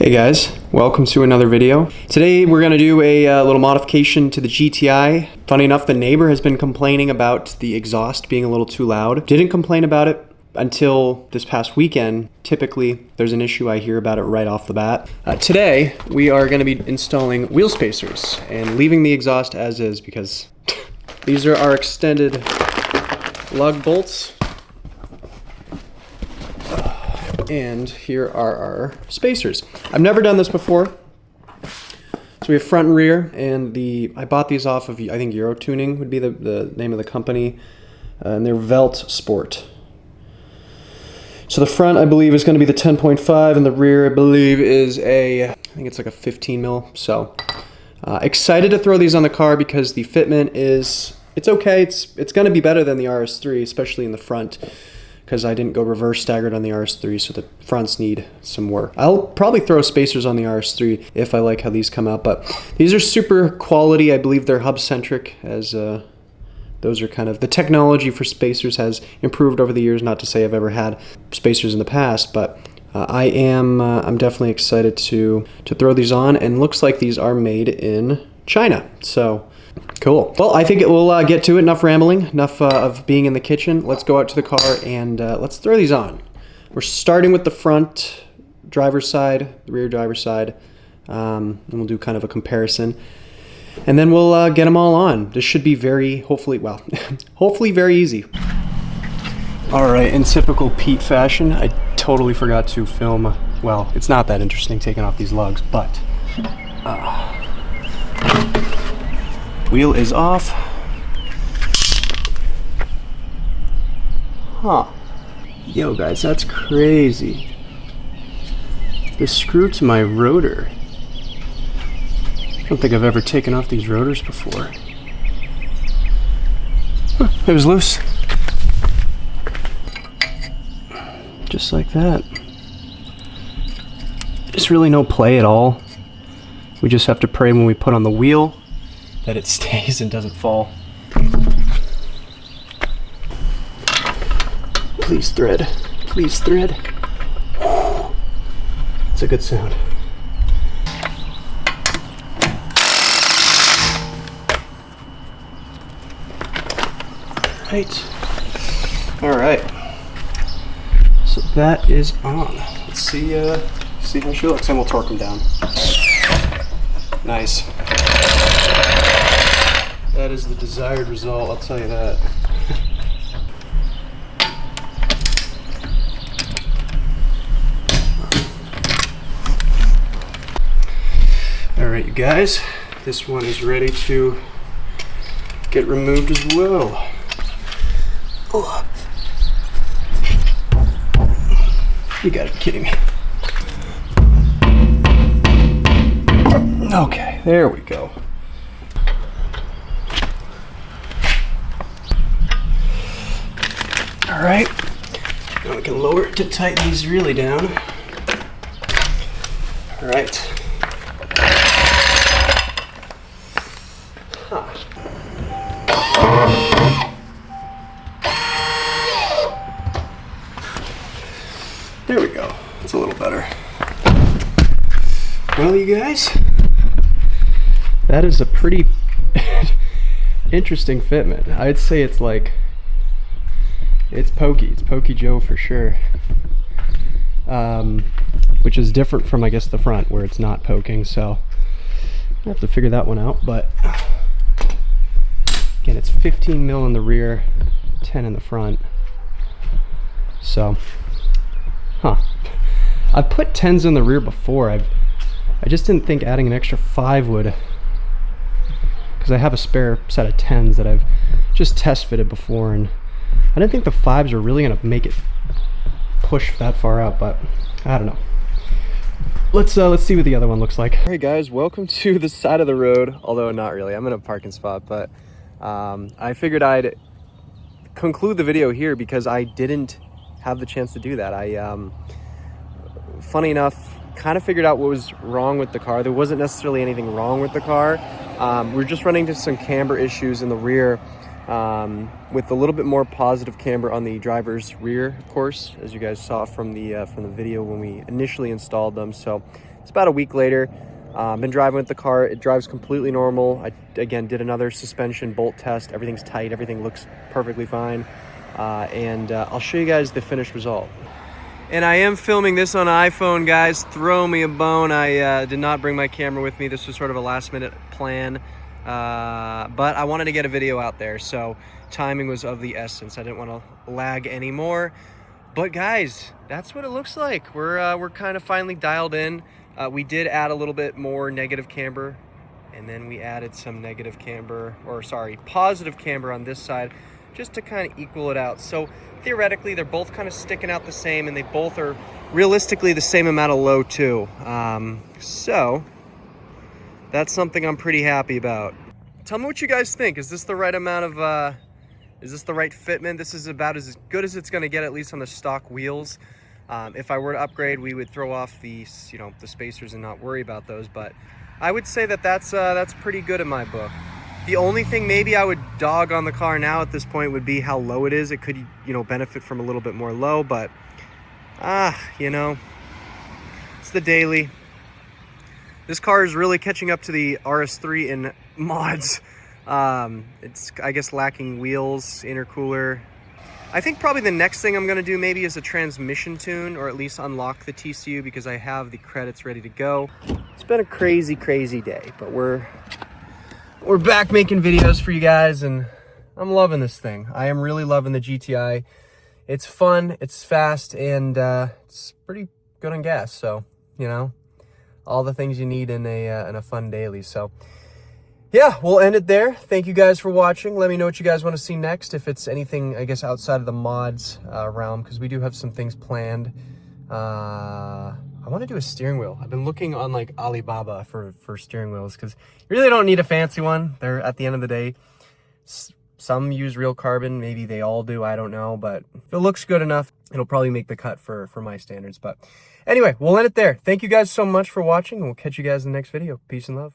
Hey guys, welcome to another video. Today we're going to do a little modification to the GTI. Funny enough, the neighbor has been complaining about the exhaust being a little too loud. Didn't complain about it until this past weekend. Typically, there's an issue, I hear about it right off the bat. Today, we are going to be installing wheel spacers and leaving the exhaust as is because these are our extended lug bolts. And here are our spacers. I've never done this before. So we have front and rear, and I bought these off of, I think Euro Tuning would be the name of the company, and they're Velt Sport. So the front, I believe, is going to be the 10.5, and the rear, I believe, is I think it's like a 15 mil. So excited to throw these on the car because the fitment it's okay. It's going to be better than the RS3, especially in the front, because I didn't go reverse staggered on the RS3, so the fronts need some work. I'll probably throw spacers on the RS3 if I like how these come out, but these are super quality. I believe they're hub-centric, as those are kind of, the technology for spacers has improved over the years. Not to say I've ever had spacers in the past, but I'm definitely excited to throw these on, and looks like these are made in China, so cool. Well, I think we'll get to it. Enough rambling, enough of being in the kitchen. Let's go out to the car and let's throw these on. We're starting with the front driver's side, the rear driver's side, and we'll do kind of a comparison. And then we'll get them all on. This should be hopefully very easy. All right, in typical Pete fashion, I totally forgot to film. Well, it's not that interesting taking off these lugs, but wheel is off. Huh. Yo guys, that's crazy. The screw to my rotor. I don't think I've ever taken off these rotors before. Huh, it was loose. Just like that. There's really no play at all. We just have to pray when we put on the wheel that it stays and doesn't fall. Please thread. Please thread. It's a good sound. All right. So that is on. Let's see how she looks, and we'll torque them down. Nice. That is the desired result, I'll tell you that. Alright, you guys, this one is ready to get removed as well. Oh. You gotta be kidding me. Okay, there we go. All right, now we can lower it to tighten these really down. All right. Huh. There we go. It's a little better. Well, you guys, that is a pretty interesting fitment. I'd say it's like, it's Pokey Joe for sure. Which is different from, I guess, the front where it's not poking, so I have to figure that one out. But again, it's 15 mil in the rear, 10 in the front. So, I've put 10s in the rear before. I just didn't think adding an extra 5 would, because I have a spare set of 10s that I've just test fitted before, and I didn't think the 5s are really going to make it push that far out, but I don't know. Let's see what the other one looks like. All right, guys, welcome to the side of the road, although not really. I'm in a parking spot, but I figured I'd conclude the video here because I didn't have the chance to do that. Funny enough, kind of figured out what was wrong with the car. There wasn't necessarily anything wrong with the car. We're just running into some camber issues in the rear. with a little bit more positive camber on the driver's rear, of course, as you guys saw from the video when we initially installed them. So it's about a week later. Been driving with the car. It drives completely normal. I, again, did another suspension bolt test. Everything's tight. Everything looks perfectly fine. I'll show you guys the finished result. And I am filming this on iPhone, guys. Throw me a bone. I did not bring my camera with me. This was sort of a last-minute plan. But I wanted to get a video out there, so timing was of the essence. I didn't want to lag anymore. But guys, that's what it looks like. We're kind of finally dialed in. We did add a little bit more negative camber, and then we added some negative camber, or sorry, positive camber on this side, just to kind of equal it out. So theoretically, they're both kind of sticking out the same, and they both are realistically the same amount of low too. So that's something I'm pretty happy about. Tell me what you guys think. Is this the right amount of, is this the right fitment? This is about as good as it's gonna get, at least on the stock wheels. If I were to upgrade, we would throw off the, the spacers and not worry about those, but I would say that that's pretty good in my book. The only thing maybe I would dog on the car now at this point would be how low it is. It could, benefit from a little bit more low, but, it's the daily. This car is really catching up to the RS3 in mods. It's, I guess, lacking wheels, intercooler. I think probably the next thing I'm gonna do maybe is a transmission tune, or at least unlock the TCU, because I have the credits ready to go. It's been a crazy, crazy day, but we're back making videos for you guys, and I'm loving this thing. I am really loving the GTI. It's fun, it's fast, and it's pretty good on gas. So, all the things you need in a fun daily. So yeah, we'll end it there. Thank you guys for watching. Let me know what you guys want to see next, if it's anything, I guess, outside of the mods realm, because we do have some things planned. I want to do a steering wheel. I've been looking on like Alibaba for steering wheels, because you really don't need a fancy one. They're, at the end of the day, some use real carbon. Maybe they all do, I don't know, but if it looks good enough, it'll probably make the cut for my standards. But anyway, we'll end it there. Thank you guys so much for watching, and we'll catch you guys in the next video. Peace and love.